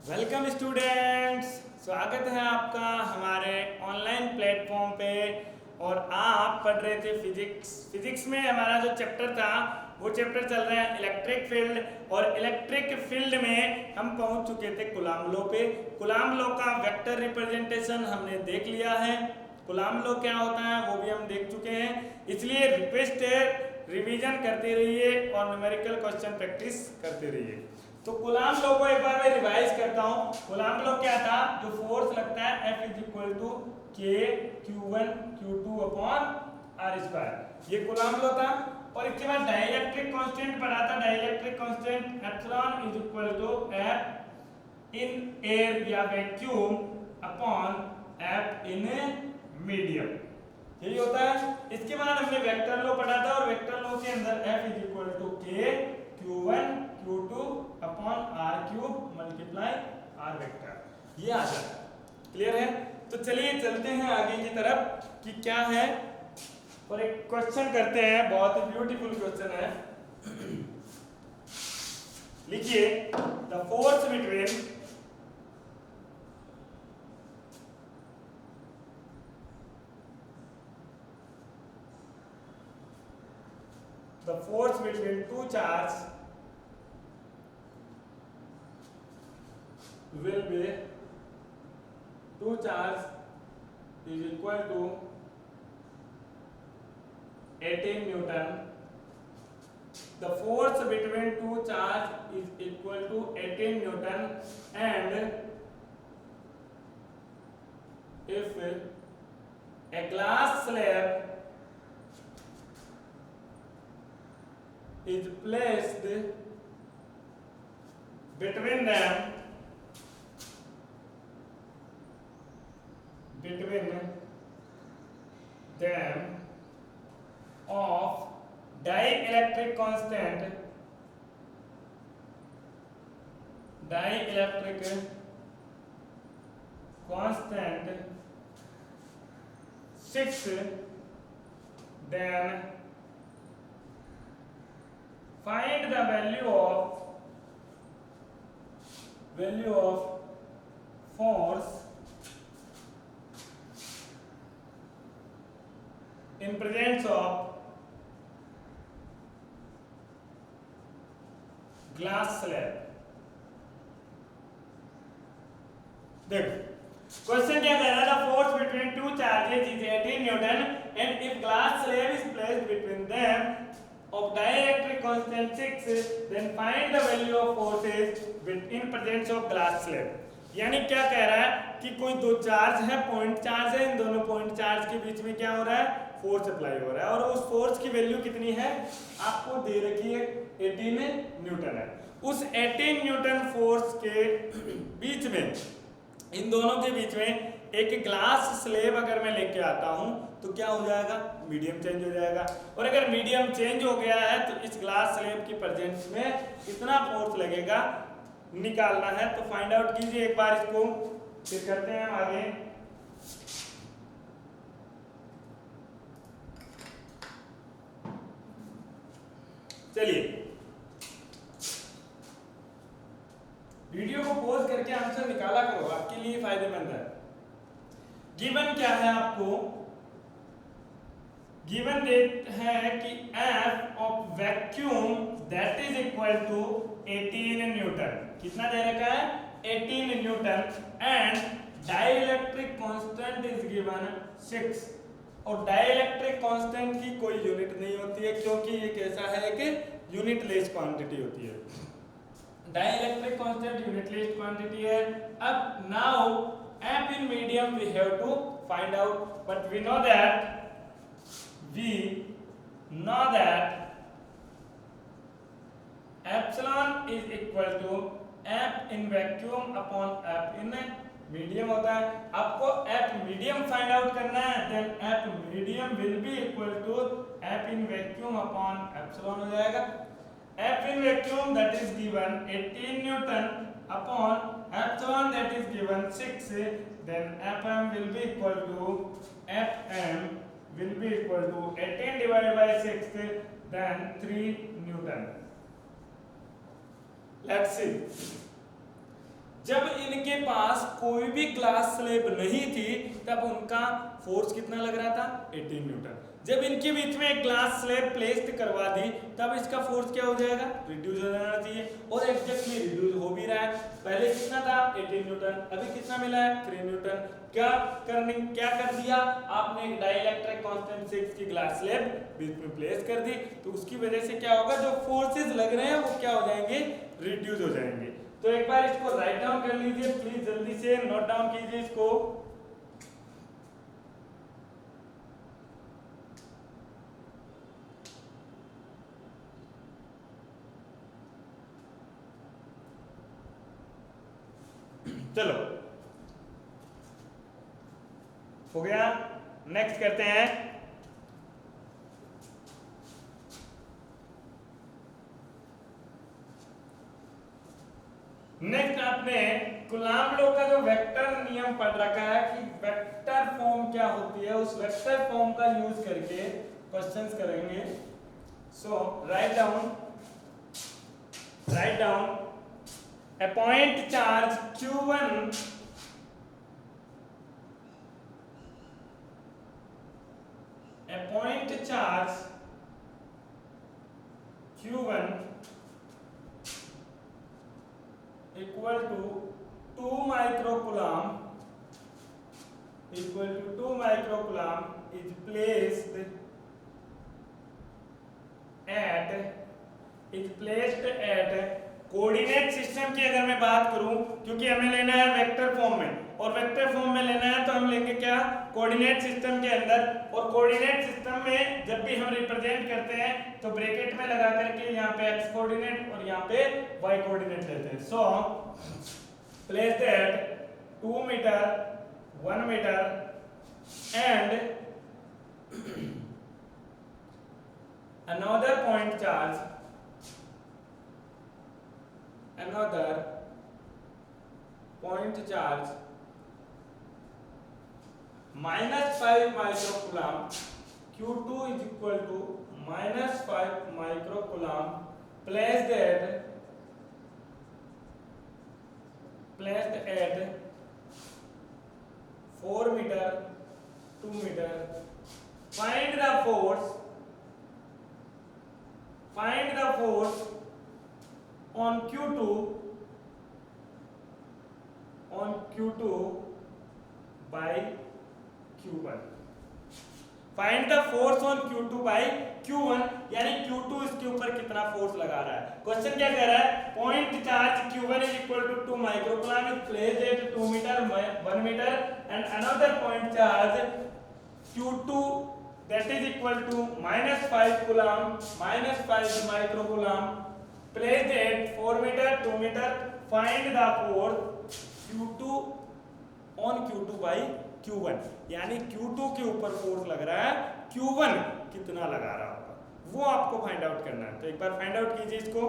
Welcome students, स्वागत है आपका हमारे ऑनलाइन प्लेटफॉर्म पे। और आप पढ़ रहे थे फिजिक्स में हमारा जो चैप्टर था वो चैप्टर चल रहा है इलेक्ट्रिक फील्ड। और इलेक्ट्रिक फील्ड में हम पहुंच चुके थे कूलाम लॉ पे। कूलाम लॉ का वेक्टर रिप्रेजेंटेशन हमने देख लिया है। कूलाम लॉ क्या होता है वो भी हम देख चुके हैं। इसलिए रिक्वेस्ट है रिवीजन करते रहिए और न्यूमेरिकल क्वेश्चन प्रैक्टिस करते रहिए। तो कूलाम लॉ को एक बार मैं रिवाइज करता हूँ। कूलाम लॉ क्या था? जो फोर्स लगता है F is equal to K Q1 Q2 upon R square, ये कूलाम लॉ था। और इसके बाद डाइलेक्ट्रिक कांस्टेंट पढ़ा था। Dielectric constant epsilon is equal to F in air या vacuum upon F in medium, यही होता है। इसके बाद हमने वेक्टर लॉ पढ़ा था और वेक्टर लॉ के अंदर F is equal to K Q1 Q2 upon R cube multiply R vector, ये आ जाता है। क्लियर है? तो चलिए चलते हैं आगे की तरफ कि क्या है और एक क्वेश्चन करते हैं। बहुत ही ब्यूटीफुल क्वेश्चन है। लिखिए, the force between two charges will be two charge is equal to 18 Newton. The force between two charge is equal to 18 Newton, and if a glass slab is placed between them of dielectric constant 6, then find the value of force in presence of glass slab। देखो question क्या कह रहा था? Force between two charges is 18 newton and if glass slab is placed between them of dielectric constant 6, then find the value of forces in presence of glass slab। यानी क्या कह रहा है कि कोई दो चार्ज है, पॉइंट चार्ज है, इन दोनों पॉइंट चार्ज के बीच में क्या हो रहा है? फोर्स अप्लाई हो रहा है। और उस फोर्स की वैल्यू कितनी है आपको दे रखी है, 18 न्यूटन है। उस 18 न्यूटन फोर्स के बीच में, इन दोनों के बीच में एक ग्लास स्लेब अगर मैं लेके आता हूं तो क्या हो जाएगा? मीडियम चेंज हो जाएगा। और अगर मीडियम चेंज हो गया है तो इस ग्लास स्लेब की प्रेजेंस में कितना फोर्स लगेगा निकालना है। तो फाइंड आउट कीजिए एक बार इसको, फिर करते हैं हम आगे। चलिए वीडियो को पॉज करके आंसर निकाला करो, आपके लिए फायदेमंद है। गिवन क्या है आपको? गिवन डेट है कि F of vacuum that is equal to 18 newton. कितना दे रखा है? 18 newton. And dielectric constant is given 6। और डाइलेक्ट्रिक कांस्टेंट की कोई यूनिट नहीं होती है क्योंकि ये कैसा है कि यूनिट लेस क्वांटिटी होती है। Dielectric constant unit less quantity है। अब now F in medium we have to find out, but we know that epsilon is equal to F in vacuum upon F in medium होता है। आपको F medium find out करना है, then F medium will be equal to F in vacuum upon epsilon हो जाएगा। F in vacuum that is given 18 Newton upon epsilon that is given 6, then Fm will be equal to 18 divided by 6, then 3 Newton। Let's see. जब इनके पास कोई भी glass slab नहीं थी तब उनका फोर्स कितना लग रहा था 18 न्यूटन। जब इनके बीच में एक ग्लास स्लैब प्लेस्ड करवा दी तब इसका फोर्स क्या हो जाएगा, रिड्यूस हो जाना चाहिए, और एग्जैक्टली रिड्यूस हो भी रहा है। पहले कितना था 18 न्यूटन, अभी कितना मिला है 3 न्यूटन। क्या कर दिया आपने, एक डाइइलेक्ट्रिक कांस्टेंट 6 की ग्लास स्लैब बीच में प्लेस कर दी, तो उसकी वजह से क्या होगा, जो फोर्सेस लग रहे हैं वो क्या हो जाएंगे, रिड्यूस हो जाएंगे। तो एक बार इसको राइट डाउन कर लीजिए प्लीज, जल्दी से नोट डाउन कीजिए इसको। चलो हो गया, नेक्स्ट करते हैं। नेक्स्ट आपने कूलाम लॉ का जो वेक्टर नियम पढ़ रखा है कि वेक्टर फॉर्म क्या होती है, उस वेक्टर फॉर्म का यूज करके क्वेश्चंस करेंगे। So write down a point charge q1 a point charge q1 equal to 2 microcoulomb is placed at coordinate system की अगर मैं बात करूं, क्योंकि हमें लेना है वेक्टर फॉर्म में, और वेक्टर फॉर्म में लेना है तो हम लेंगे क्या, कोऑर्डिनेट सिस्टम के अंदर। और कोऑर्डिनेट सिस्टम में जब भी हम रिप्रेजेंट करते हैं तो ब्रैकेट में लगा करके यहाँ पे x कोऑर्डिनेट और यहाँ पे y कोऑर्डिनेट लेते हैं। So place that 2 metre 1 metre and another point charge -5 microcoulomb, q2 is equal to -5 microcoulomb placed at 4 meter 2 meter. Find the force on Q2 by Q1. Find the force on Q2 by Q1, यानी Q2 इसके ऊपर कितना force लगा रहा है। Question क्या कह रहा है, point charge Q1 is equal to 2 microcoulomb is placed at 2 meter 1 meter and another point charge Q2 that is equal to -5 coulomb -5 microcoulomb placed at 4 meter 2 meter. Find the force Q2 on Q2 by Q1, यानी Q2 के ऊपर force लग रहा है, Q1 कितना लगा रहा होगा वो आपको फाइंड आउट करना है। तो एक बार फाइंड आउट कीजिए, इसको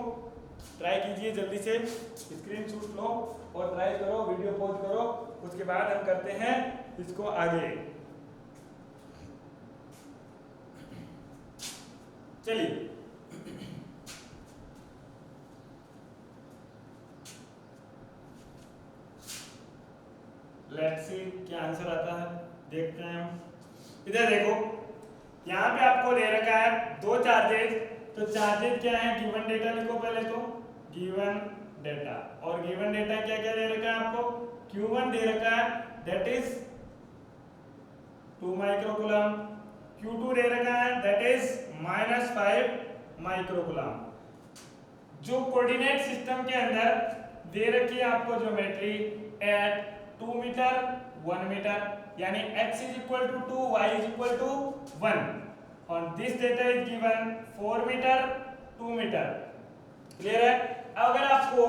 ट्राई कीजिए, जल्दी से स्क्रीनशॉट लो और ट्राई करो, वीडियो पॉज करो, उसके बाद हम करते हैं इसको आगे। चलिए लेट्स सी क्या आंसर आता है, देखते हैं हम। इधर देखो, यहाँ पे आपको दे रखा है 2 चार्जेस, तो चार्जेस क्या है, गिवन डेटा लिखो पहले, तो गिवन डेटा, और गिवन डेटा क्या क्या दे रखा है आपको, Q1 दे रखा है दैट इज 2 माइक्रोकूलम, Q2 दे रखा है दैट इज -5 माइक्रोकूलम। जो कोऑर्डिनेट सिस्टम के अंदर दे रखी है आपको ज्योमेट्री एट 2 मीटर 1 मीटर, यानी x is equal to 2, y is equal to 1, और this data is given 4 metre 2 metre. Clear है। अगर आपको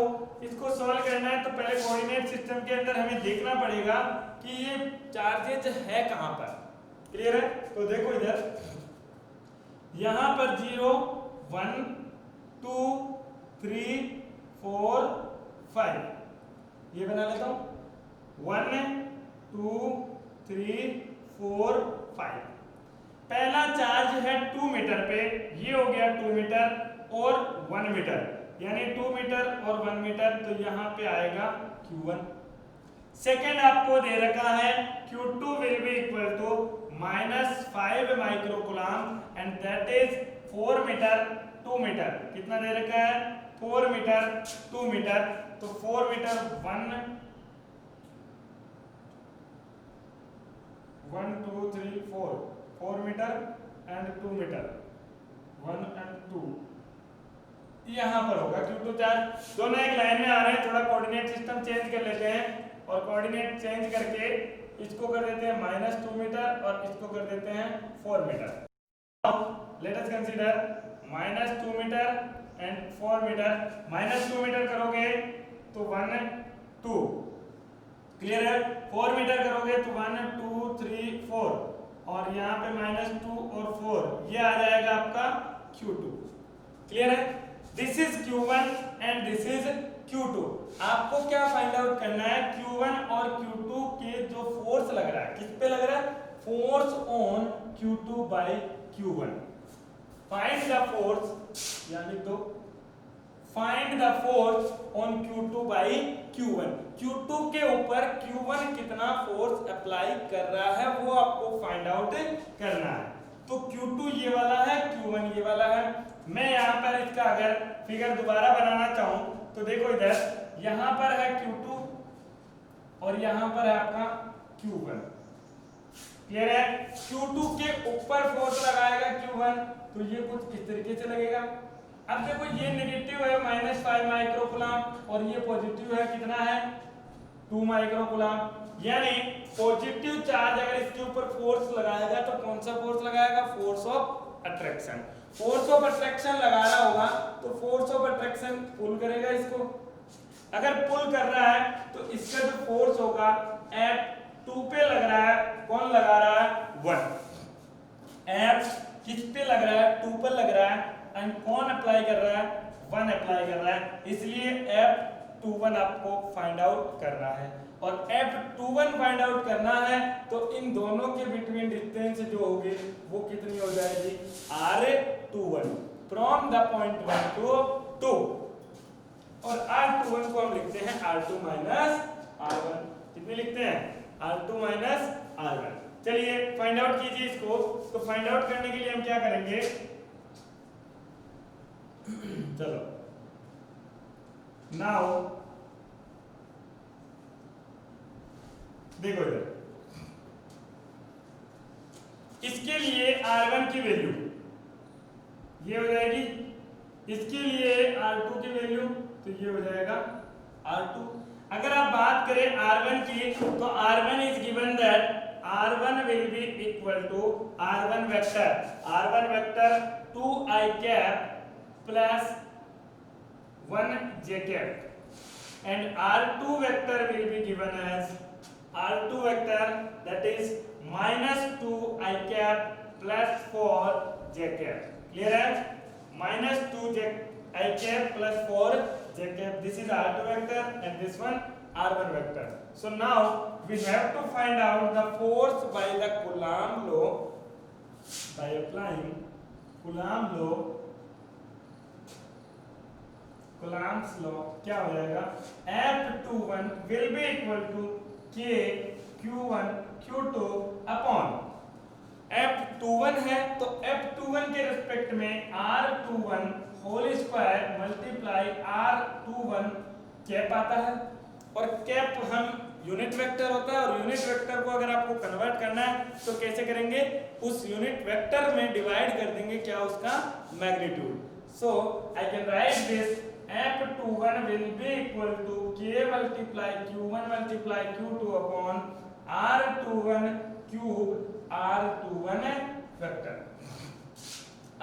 इसको सॉल्व करना है तो पहले कोऑर्डिनेट सिस्टम के अंदर हमें देखना पड़ेगा कि ये चार्जेज है कहां पर। क्लियर है। तो देखो इधर यहां पर 0 1 2 3 4 5 ये बना लेता हूं, 1 2 3 4 5। पहला चार्ज है 2 मीटर पे, ये हो गया 2 मीटर और 1 मीटर, यानी 2 मीटर और 1 मीटर, तो यहाँ पे आएगा Q1। सेकेंड आपको दे रखा है Q2 will be equal to -5 microcoulomb and that is 4 metre 2 metre. कितना दे रखा है? 4 मीटर 2 मीटर, तो 4 metre 1 2 3 4 metre and 2 metre 1 and 2 यहाँ पर होगा Q2 चार्ज। दोनों एक लाइन में आ रहे हैं, थोड़ा कोऑर्डिनेट सिस्टम चेंज कर लेते हैं और कोऑर्डिनेट चेंज करके इसको कर देते हैं -2 मीटर और इसको कर देते हैं 4 metre. Let us consider -2 metre and 4 metre. -2 metre करोगे तो 1 2, क्लियर है? 4 मीटर करोगे तो 1 2 3 4 और यहाँ पे -2 और 4, ये आ जाएगा आपका Q2। क्लियर है? This is Q1 and this is Q2। आपको क्या फाइंड आउट करना है? Q1 और Q2 के जो फोर्स लग रहा है, किस पे लग रहा है? Force on Q2 by Q1। Find the force, यानी तो find the force on Q2 by Q1। Q2 के ऊपर Q1 कितना फोर्स अप्लाई कर रहा है वो आपको फाइंड आउट करना है। तो Q2 ये वाला है, Q1 ये वाला है। मैं यहाँ पर इसका अगर फिगर दोबारा बनाना चाहूं तो देखो इधर, यहाँ पर है Q2 और यहाँ पर है आपका Q1। क्लियर है? Q2 के ऊपर फोर्स लगाएगा Q1, तो ये कुछ इस तरीके से लगेगा। अब देखो ये नेगेटिव है -5 माइक्रोकूलम और ये पॉजिटिव है, कितना है? 2 माइक्रोकूलम। यानी पॉजिटिव चार्ज अगर इसके ऊपर फोर्स लगाएगा तो कौन सा फोर्स लगाएगा? Force of attraction. Force of attraction लगा रहा होगा तो फोर्स ऑफ अट्रैक्शन पुल करेगा इसको। अगर पुल कर रहा है तो इसका जो फोर्स होगा F2 पे लग रहा है, कौन लगा रहा है? 1। F किस पे लग रहा है? 2 पर लग रहा है एंड कौन अप्लाई कर रहा है? 1 अप्लाई कर रहा है, इसलिए F21 आपको फाइंड आउट करना है। और F21 फाइंड आउट करना है तो इन दोनों के बिटवीन डिस्टेंस जो होगी वो कितनी हो जाएगी? R21 from the point 1 to 2। और R21 को हम लिखते हैं R2 माइनस R1। कितनी लिखते हैं? R2 minus R1। चलिए फाइंड आउट कीजिए इसको। तो फाइंड आउट करने के लिए हम क्या करेंगे? चलो नाउ देखो इधर, इसके लिए R1 की वैल्यू ये हो जाएगी, इसके लिए R2 की वैल्यू तो ये हो जाएगा R2। अगर आप बात करें R1 की तो R1 is given that R1 will be equal to R1 vector 2i cap plus 1 j cap and R2 vector will be given as R2 vector that is -2 I cap plus 4 j cap। clear है? -2 j I cap plus 4 j cap, this is R2 vector and this one R1 vector। so now we have to find out the force by the Coulomb law by applying Coulomb law। Coulomb's law क्या हो जाएगा? F21 will be equal to K Q1 Q2 upon F21 है तो F21 के respect में R21 whole square multiply R21 cap आता है। और कैप हम यूनिट वेक्टर होता है और यूनिट वेक्टर को अगर आपको कन्वर्ट करना है तो कैसे करेंगे? उस यूनिट वेक्टर में डिवाइड कर देंगे क्या? उसका magnitude. So I can write this F21 will be equal to K multiply Q1 multiply Q2 upon R21 cube R21 vector।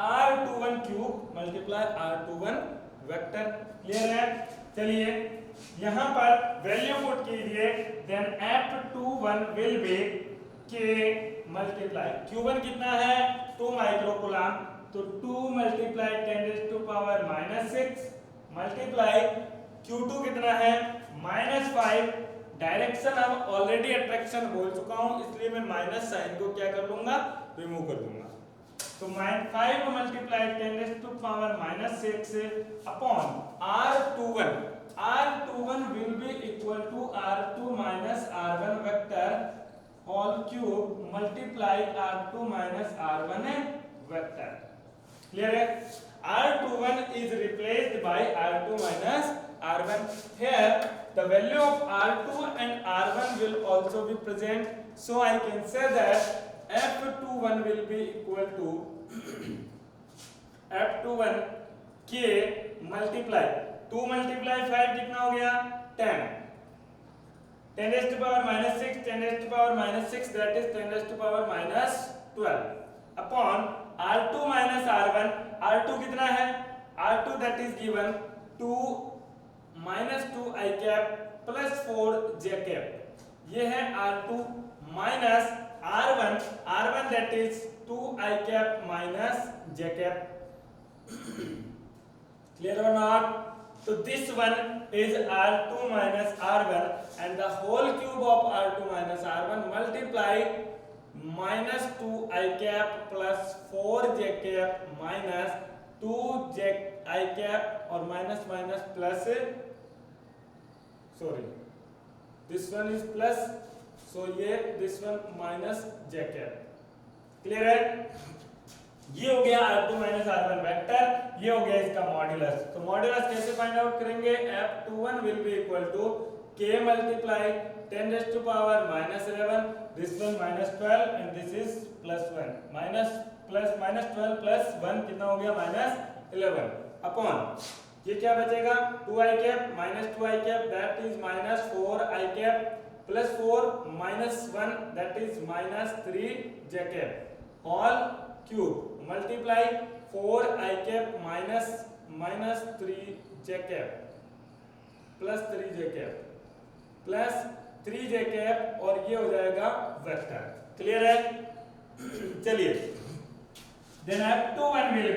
R21 cube multiply R21 vector। Clear है? चलिए यहाँ पर वैल्यू पुट कीजिए, then F21 will be K multiply Q1 कितना है? 2 microcoulomb, तो 2 multiply 10⁻⁻6 multiply Q2 कितना है? -5। डायरेक्शन अब ऑलरेडी अट्रैक्शन बोल चुका हूं इसलिए मैं माइनस साइन को क्या कर लूंगा? रिमूव कर दूंगा। तो 5 multiply 10⁻⁻6 upon R21. R21 will be equal to R2 minus R1 vector whole cube multiply R2 minus R1 vector. Clear है? R21 is replaced by R2 minus R1. Here the value of R2 and R1 will also be present. So I can say that F21 will be equal to F21 K multiply 2 multiply 5 कितना हो गया 10. 10 raised to power minus 6, 10 raised to power minus 6, that is 10 raised to power minus 12 upon R2 minus R1. R2 कितना है? R2 that is given 2 minus 2 I cap plus 4 j cap. ये है R2 minus R1. R1 that is 2 I cap minus j cap. Clear or not? So this one is R2 minus R1 and the whole cube of R2 minus R1 multiply minus 2 I cap plus 4 j cap minus 2 j I cap और minus minus plus sorry this one is plus so ये this one minus j cap. Clear है? ये हो गया R2 minus R1 vector, ये हो गया इसका मॉड्यूलस. तो मॉड्यूलस कैसे फाइंड आउट करेंगे? F21 will be equal to K multiply 10 raised to power minus 11, this one minus 12 and this is plus 1. Minus 12 plus 1 कितना हो गया? minus 11 upon ये क्या बचेगा? 2 I cap minus 2 I cap that is minus 4 I cap plus 4 minus 1 that is minus 3 j cap whole cube multiply 4 I cap minus 3 j cap plus 3 j cap plus 3 j cap और ये हो जाएगा vector. Clear है? चलिए then F21 will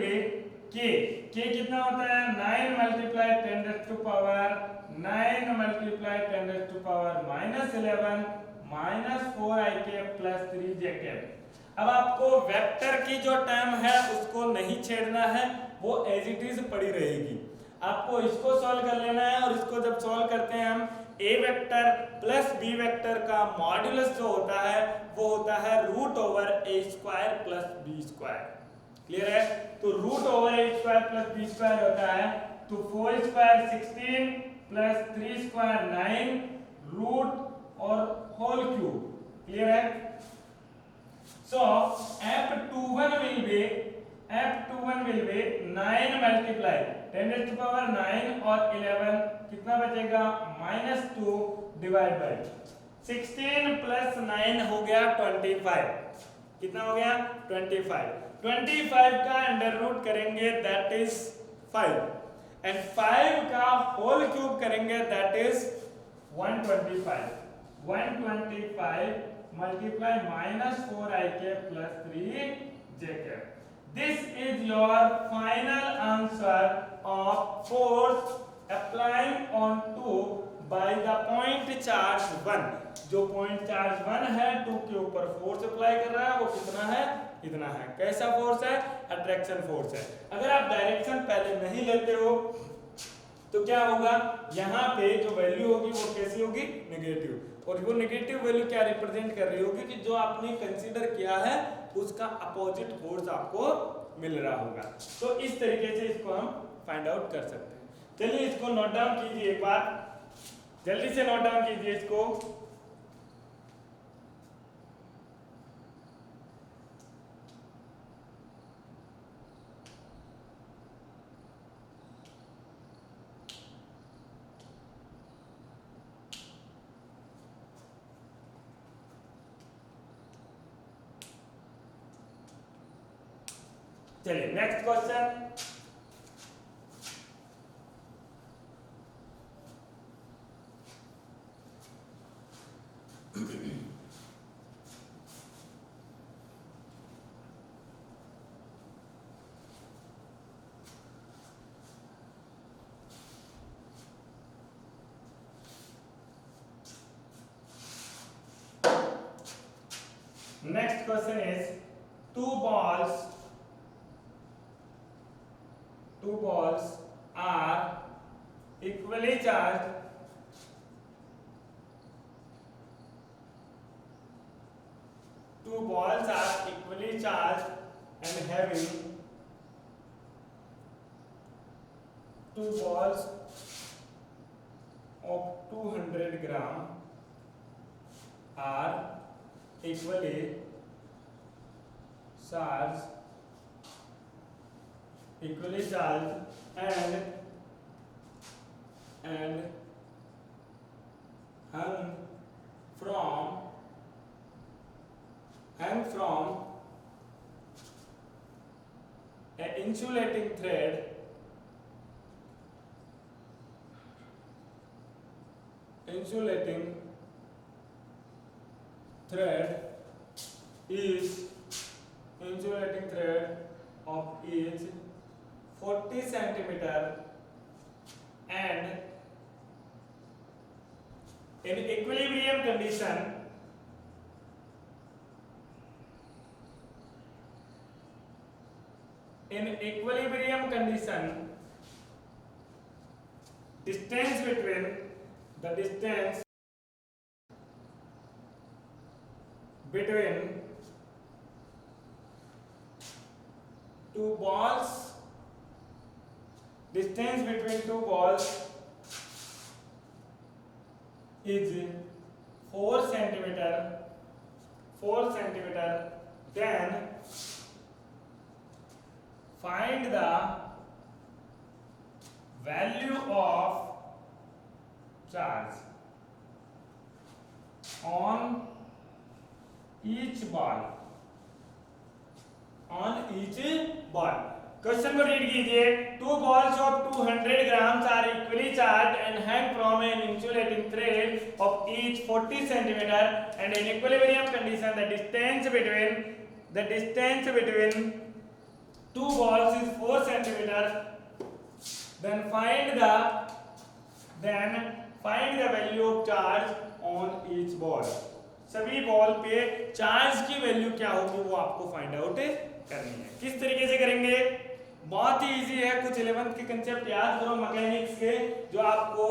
be K कितना होता है? 9 multiply 10 raised to power 9 multiply 10 raised to power minus 11 minus 4 I cap plus 3 j cap. अब आपको वेक्टर की जो टर्म है उसको नहीं छेड़ना है, वो एज इट इज पड़ी रहेगी. आपको इसको सॉल्व कर लेना है और इसको जब सॉल्व करते हैं हम a vector plus b vector का मॉड्यूलस जो होता है वो होता है root over a square plus b square. Clear है? तो root over a square plus b square होता है तो 4 स्क्वायर 16 प्लस 3 स्क्वायर 9 रूट और होल क्यूब. क्लियर है? So F21 will be 9 multiply 10 raised to power 9 और 11 कितना बचेगा? minus 2 डिवाइड बाय 16 प्लस 9 हो गया 25. कितना हो गया? 25. 25 का अंडर रूट करेंगे that is 5 and 5 का होल क्यूब करेंगे that is 125. 125 multiply minus 4 I cap plus 3 j cap. This is your final answer of force applying on 2 by the point charge 1. जो point charge 1 है 2 के ऊपर force apply कर रहा है वो कितना है? इतना है. कैसा फोर्स है? अट्रैक्शन फोर्स है. अगर आप डायरेक्शन पहले नहीं लेते हो तो क्या होगा? यहाँ पे जो वैल्यू होगी वो कैसी होगी? नेगेटिव. और वो नेगेटिव वैल्यू क्या रिप्रेजेंट कर रही होगी? कि जो आपने कंसीडर किया है उसका अपोजिट फोर्स आपको मिल रहा होगा. तो इस तरीके से इसको हम फाइंड आउट कर सकते हैं. चलिए इसको नोट डाउन कीजिए, एक बार जल्दी से नोट डाउन कीजिए इसको. चलिए next question. next question is two balls are equally charged and having two balls of 200 gram are equally charged and hung from an insulating thread of each 40 centimeter and in equilibrium condition distance between two balls is 4 centimeter, then find the value of charge on each ball. Question को read कीजिए. Two balls of 200 grams are equally charged and hang from an insulating thread of each 40 centimeter and in equilibrium condition the distance between two balls is 4 centimeter. Then find the value of charge on each ball. सभी ball पे charge की value क्या होगी वो आपको find out करनी है. किस तरीके से करेंगे? बहुत ही इजी है. कुछ 11th के कंसेप्ट याद करो मैकेनिक्स के, जो आपको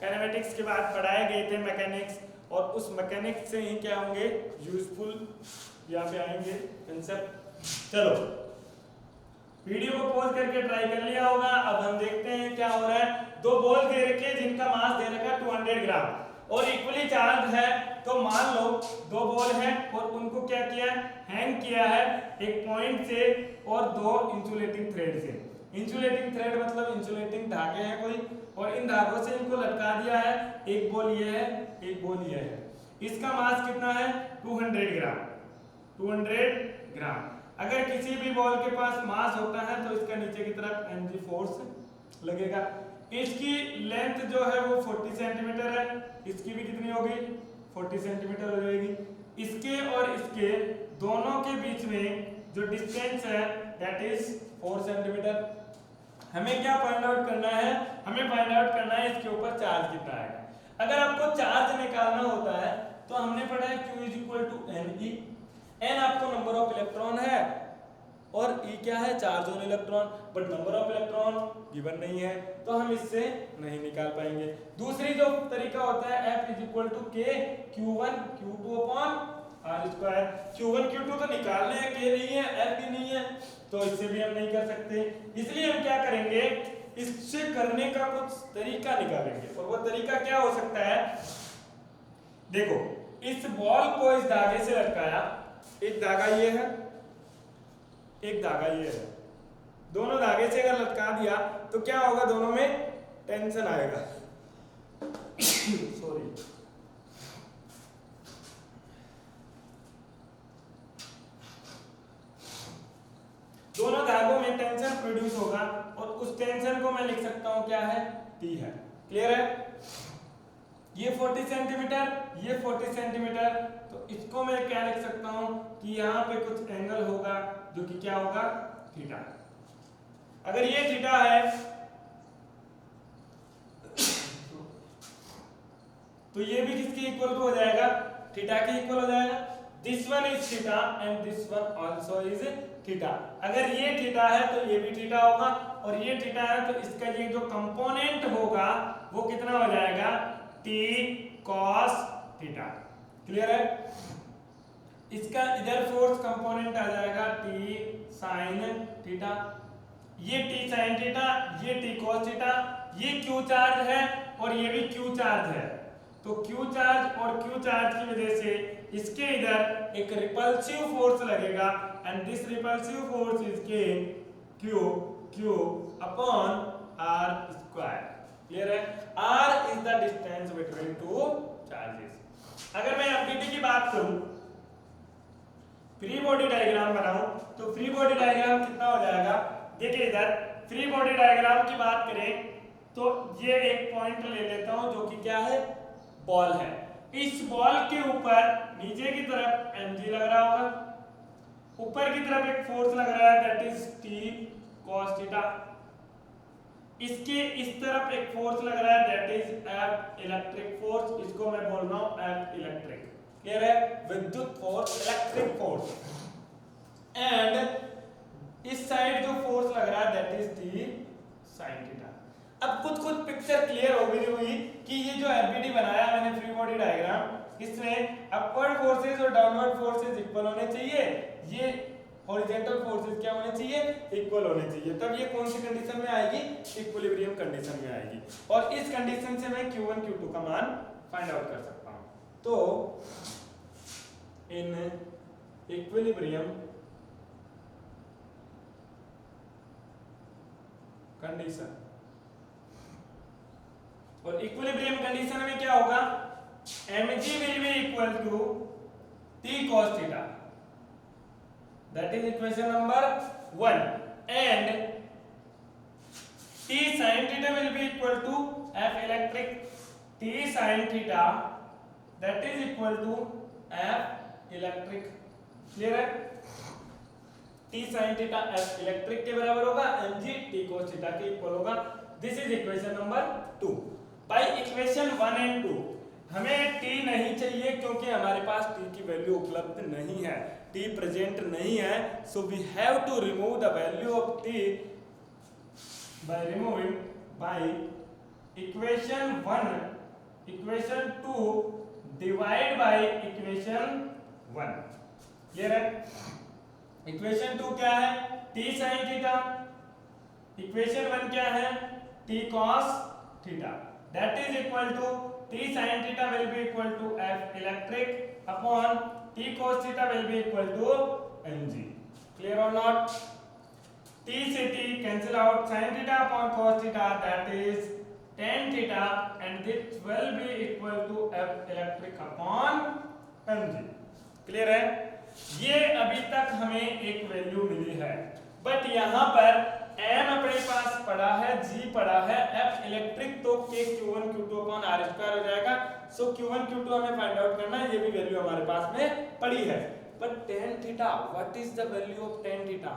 काइनेमेटिक्स के बाद पढ़ाए गए थे मैकेनिक्स, और उस मैकेनिक्स से ही क्या होंगे यूजफुल यहाँ पे आएंगे कंसेप्ट. चलो वीडियो को पॉज करके ट्राई कर लिया होगा. अब हम देखते हैं क्या हो रहा है. दो बॉल दे रखे जिनका मास दे रखा 200 ग्राम और इक्वली चार्ज है. तो मान लो दो बॉल हैं और उनको क्या किया, हैंग किया है एक पॉइंट से और दो इंसुलेटिंग थ्रेड से. इंसुलेटिंग थ्रेड मतलब इंसुलेटिंग धागे हैं कोई, और इन धागों से इनको लटका दिया है. एक बॉल ये है, एक बॉल ये है. इसका मास कितना है 200 ग्राम. अगर किसी भी बॉल के पास मास होता है तो इसका नीचे की तरफ mg फोर्स लगेगा. इसकी लेंथ जो है वो 40 सेंटीमीटर है. इसकी भी कितनी होगी 40 सेंटीमीटर हो जाएगी. इसके और इसके दोनों के बीच में जो डिस्टेंस है दैट इज 4 सेंटीमीटर. हमें क्या फाइंड आउट करना है? हमें फाइंड आउट करना है इसके ऊपर चार्ज कितना आएगा. अगर आपको चार्ज निकालना होता है तो हमने पढ़ा है Q is equal to Ne. n आपको नंबर ऑफ इलेक्ट्रॉन है और E क्या है charge on electron, but number of electron given नहीं है तो हम इससे नहीं निकाल पाएंगे. दूसरी जो तरीका होता है F is equal to K Q1 Q2 upon R square. Q1 Q2 तो निकालने हैं, K नहीं है, F भी नहीं है, तो इससे भी हम नहीं कर सकते. इसलिए हम क्या करेंगे, इससे करने का कुछ तरीका निकालेंगे. और वो तरीका क्या हो सकता है? देखो इस बॉल को इस धागे से लटकाया. एक धागा ये है, एक धागा ये है. दोनों धागे से अगर लटका दिया तो क्या होगा, दोनों में टेंशन आएगा. सॉरी. दोनों धागों में टेंशन प्रोड्यूस होगा और उस टेंशन को मैं लिख सकता हूं क्या है, T है. क्लियर है? ये 40 सेंटीमीटर, ये 40 सेंटीमीटर, तो इसको मैं क्या लिख सकता हूं कि यहाँ पे कुछ एंगल होगा जो कि क्या होगा थीटा. अगर ये थीटा है तो ये भी किसके इक्वल हो जाएगा, थीटा के इक्वल हो जाएगा. This one is theta and this one also is theta. अगर ये थीटा है तो ये भी थीटा होगा, और ये थीटा है तो इसका ये जो कंपोनेंट होगा वो कितना हो जाएगा, t cos थीटा। क्लियर है? इसका इधर फोर्स कंपोनेंट आ जाएगा t sin थीटा, ये t sin थीटा, ये t cos थीटा, ये q चार्ज है और ये भी q चार्ज है, तो q चार्ज और q चार्ज की वजह से इसके इधर एक रिपल्सिव फोर्स लगेगा and this repulsive force is के q upon r square. Clear है? r is the distance between two charges. अगर मैं एफडीटी की बात करूं, फ्री बॉडी डायग्राम बनाऊं, तो फ्री बॉडी डायग्राम कितना हो जाएगा, देखिए इधर फ्री बॉडी डायग्राम की बात करें तो ये एक पॉइंट ले लेता हूं जो कि क्या है, बॉल है। इस बॉल के ऊपर नीचे की तरफ mg लग रहा होगा, ऊपर की तरफ एक फोर्स लग रहा है that is t cos theta, इसके इस तरफ एक फोर्स लग रहा है that is F electric force, इसको मैं बोल रहा हूं F इलेक्ट्रिक। क्लियर है? विद्युत फोर्स, इलेक्ट्रिक फोर्स। एंड इस साइड जो फोर्स लग रहा है that is t sin theta. अब खुद पिक्चर क्लियर हो गई हुई कि ये जो एफबीडी बनाया मैंने फ्री बॉडी डायग्राम, इसमें अपवर्ड फोर्सेस और डाउनवर्ड फोर्सेस इक्वल होने चाहिए, ये हॉरिजॉन्टल फोर्सेस क्या होने चाहिए, इक्वल होने चाहिए। तब ये कौन सी कंडीशन में आएगी, इक्विलिब्रियम कंडीशन में आएगी, और इस कंडीशन से मैं q1 q2 का मान फाइंड आउट कर सकता हूं। तो इन इक्विलिब्रियम कंडीशन, और इक्विलिब्रियम कंडीशन में क्या होगा, mg will be equal to t cos theta, that is equation number 1, and t sin theta will be equal to F electric, t sin theta that is equal to F electric। Clear है? t sin theta F electric के बराबर होगा, mg t cos theta के equal होगा। This is equation number 2। By equation 1 and 2 हमें t नहीं चाहिए क्योंकि हमारे पास t की वैल्यू उपलब्ध नहीं है, t प्रेजेंट नहीं है, so we have to remove the value of t by removing by equation 1 equation 2 divide by equation 1। Clear है? इक्वेशन 2 क्या है, t sin थीटा, इक्वेशन 1 क्या है, t cos theta, that is equal to t sin theta will be equal to F electric upon t cos theta will be equal to mg। clear or not? t से t cancel out, sin theta upon cos theta that is tan theta and this will be equal to F electric upon mg। Clear है? ये अभी तक हमें एक value मिली है, but यहाँ पर m अपने पास पड़ा है, g पड़ा है, F इलेक्ट्रिक तो k q1 q2 upon r square हो जाएगा। सो q1 q2 हमें फाइंड आउट करना है, ये भी वैल्यू हमारे पास में पड़ी है। But tan theta, what is the value of tan theta?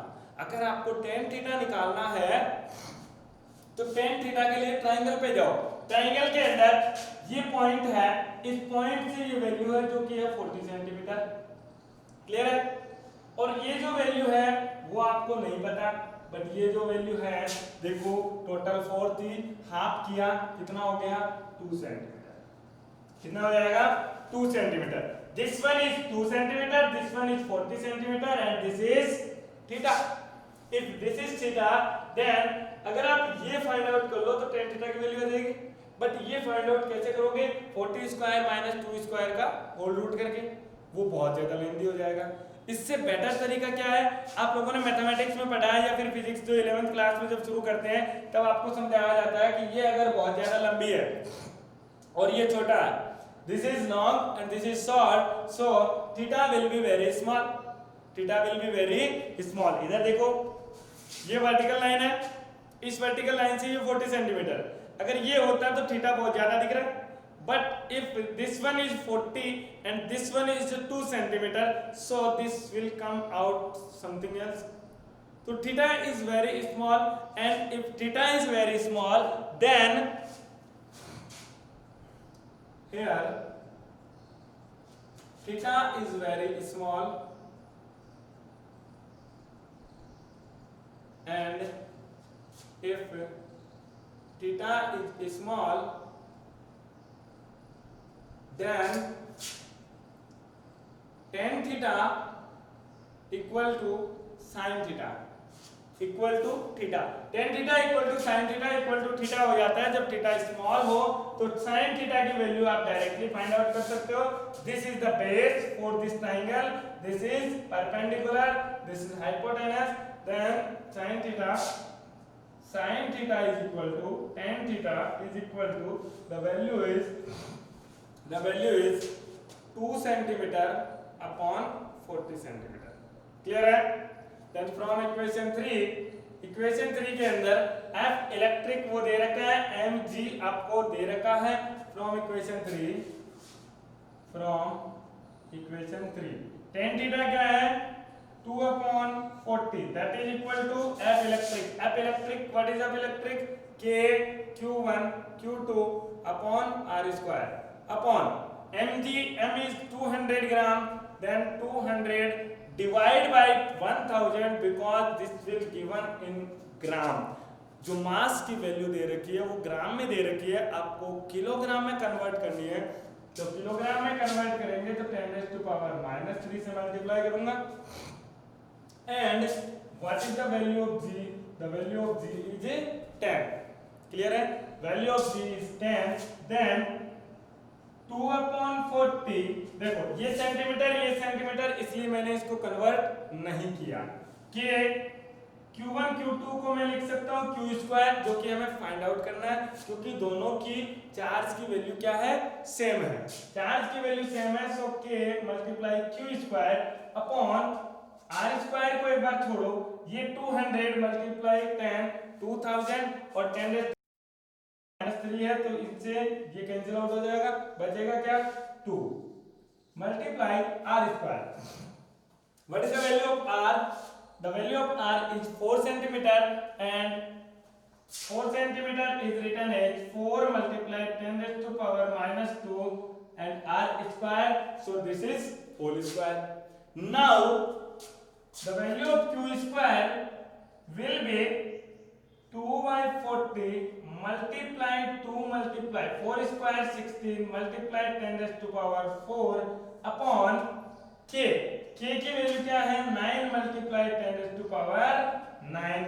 अगर आपको tan थीटा निकालना है तो tan थीटा के लिए ट्रायंगल पे जाओ, ट्रायंगल के अंदर ये पॉइंट है, इस पॉइंट से ये वैल्यू है जो कि है 40 सेंटीमीटर। क्लियर है? और ये जो वैल्यू है वो आपको नहीं पता, बट ये जो वैल्यू है देखो, टोटल 4 थी, हाफ किया कितना हो गया, 2 सेंटीमीटर। कितना हो जाएगा, 2 centimetre. This one is 2 centimetre, this one is 40 centimetre and this is theta. If this is theta then अगर आप ये फाइंड आउट कर लो तो tan थीटा की वैल्यू आ जाएगी, बट ये फाइंड आउट कैसे करोगे, 40 स्क्वायर माइनस 2 स्क्वायर का होल रूट करके, वो बहुत ज्यादा लेंथी हो जाएगा। इससे बेटर तरीका क्या है, आप लोगों ने मैथमेटिक्स में पढ़ा है या फिर फिजिक्स जो 11th क्लास में जब शुरू करते हैं तब आपको समझाया जाता है कि ये अगर बहुत ज्यादा लंबी है और ये छोटा है, this is long and this is short, so theta will be very small, theta will be very small. इधर देखो ये वर्टिकल लाइन है, इस वर्टिकल लाइन से ये 40 सेंटीमीटर, अगर ये होता तो थीटा बहुत ज्यादा दिख रहा है, but if this one is 40 and this one is 2 centimeter, so this will come out something else. So theta is very small, and if theta is very small, then here theta is very small and if theta is small then tan theta equal to sin theta equal to theta. tan theta equal to sin theta equal to theta हो जाता है जब theta small हो, तो sin theta की value आप directly find out कर सकते हो। This is the base for this triangle, this is perpendicular, this is hypotenuse, then sin theta is equal to tan theta is equal to the value is 2 centimeter upon 40 centimeter। Clear है? Then from equation 3 के अंदर F electric वो दे रखा है, mg आपको दे रखा है। from equation 3 tan theta क्या है? 2 upon 40 that is equal to F electric। F electric, what is F electric? K Q1 Q2 upon R square upon mg, m is 200 gram, then 200 divide by 1000 because this will given in gram। जो मास की value दे रखी है वो ग्राम में दे रखी है, आपको kilogram में कन्वर्ट करनी है। तो किलोग्राम में कन्वर्ट करेंगे तो 10⁻³ से मल्टीप्लाई करूंगा। And what is the value of g? The value of g is 10। Clear है? Value of g is 10, then 2 upon 40, देखो ये सेंटीमीटर, इसलिए मैंने इसको कन्वर्ट नहीं किया। कि Q1 Q2 को मैं लिख सकता हूँ Q², जो कि हमें फाइंड आउट करना है, क्योंकि दोनों की चार्ज की वैल्यू क्या है? सेम है। चार्ज की वैल्यू सेम है, सो K multiply Q² upon R² को एक बार छोड़ो, ये 200 मल्टीप्लाई 10 2000 और 10⁻³ है, तो इससे ये कैंसिल आउट हो जाएगा, बचेगा क्या? 2 multiply R²। What is the value of R? The value of R is 4 centimetre and 4 centimetre is written as 4 multiply 10⁻² and R², so this is whole square। now the value of Q² will be 2/40 multiply 2 multiply 4 square 16 multiply 10⁻⁴ upon k। k की value क्या है? 9 multiply 10⁻⁹।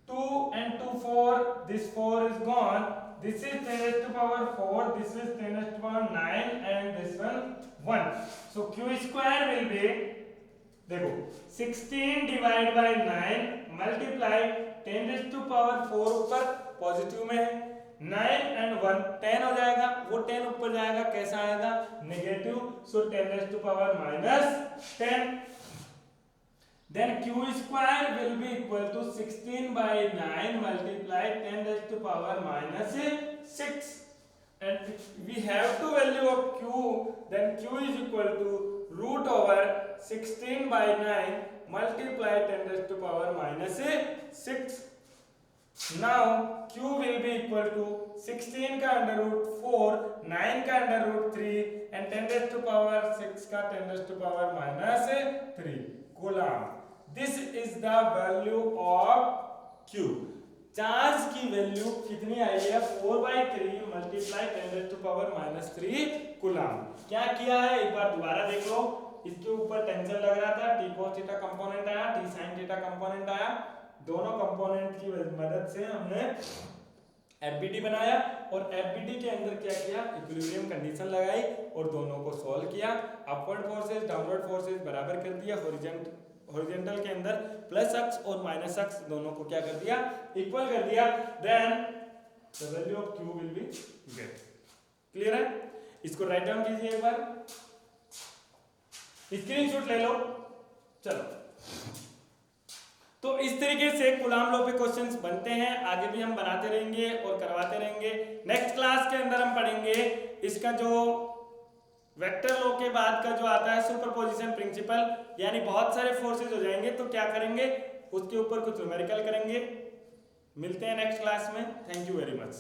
2 and 2 4, this 4 is gone, this is 10⁻⁴, this is 10⁻⁹, and this one 1, so Q² will be, देखो 16 divide by 9 multiply 10⁻⁴, ऊपर positive में है, 9 and 1 10 हो जाएगा, वो 10 ऊपर जाएगा, कैसा आएगा? Negative, so 10⁻⁻10। then Q² will be equal to 16 by 9 multiply 10⁻⁻6, and we have to value of Q, then Q is equal to √16 by 9 multiply 10⁻⁻6। now Q will be equal to 16 का √4, 9 का √3 and 10⁻⁶ का 10⁻⁻3 coulomb. This is the value of Q। Charge की value कितनी आई है? 4/3 multiply 10⁻⁻3 coulomb. क्या किया है एक बार दोबारा देख लो। इसके ऊपर टेंशन लग रहा था, t cos थीटा कंपोनेंट आया, t sin थीटा कंपोनेंट आया, दोनों कंपोनेंट की मदद से हमने FBT बनाया और FBT के अंदर क्या किया? इक्विलिब्रियम कंडीशन लगाई और दोनों को सॉल्व किया। अपवर्ड फोर्सेस डाउनवर्ड फोर्सेस बराबर कर दिया, हॉरिजॉन्टल के अंदर प्लस अक्ष और माइनस अक्ष दोनों को क्या कर दिया? इक्वल कर दिया। Then the value of Q will be get. Clear है? इसको राइट डाउन कीजिए एक बार, स्क्रीनशॉट ले लो। चलो, तो इस तरीके से कूलाम लॉ पे क्वेश्चंस बनते हैं, आगे भी हम बनाते रहेंगे और करवाते रहेंगे। नेक्स्ट क्लास के अंदर हम पढ़ेंगे इसका जो वेक्टर लॉ के बाद का जो आता है सुपरपोजिशन प्रिंसिपल, यानी बहुत सारे फोर्सेस हो जाएंगे तो क्या करेंगे, उसके ऊपर कुछ न्यूमेरिकल करेंगे। मिलते हैं नेक्स्ट क्लास में। Thank you very much.